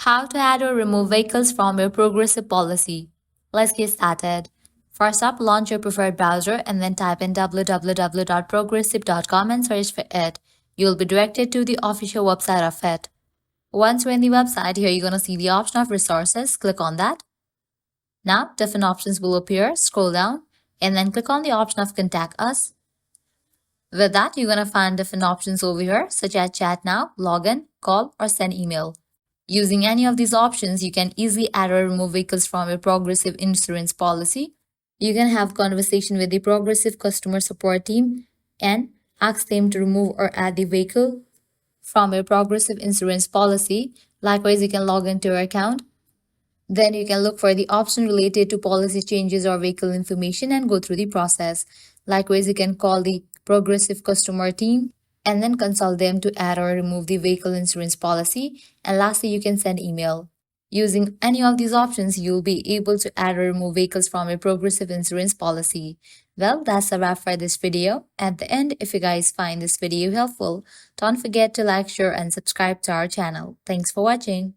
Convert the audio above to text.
How to add or remove vehicles from your progressive policy. Let's get started. First up, launch your preferred browser and then type in www.progressive.com and search for it. You'll be directed to the official website of it. Once you're in the website, here you're going to see the option of resources. Click on that. Now, different options will appear. Scroll down and then click on the option of contact us. With that, you're going to find different options over here, such as chat now, login, call, or send email. Using any of these options, you can easily add or remove vehicles from your progressive insurance policy. You can have conversation with the progressive customer support team and ask them to remove or add the vehicle from your progressive insurance policy. Likewise, you can log into your account. Then you can look for the option related to policy changes or vehicle information and go through the process. Likewise, you can call the progressive customer team and then consult them to add or remove the vehicle insurance policy. And lastly, you can send email. Using any of these options, you'll be able to add or remove vehicles from a progressive insurance policy. Well, that's a wrap for this video. At the end, if you guys find this video helpful, don't forget to like, share, and subscribe to our channel. Thanks for watching.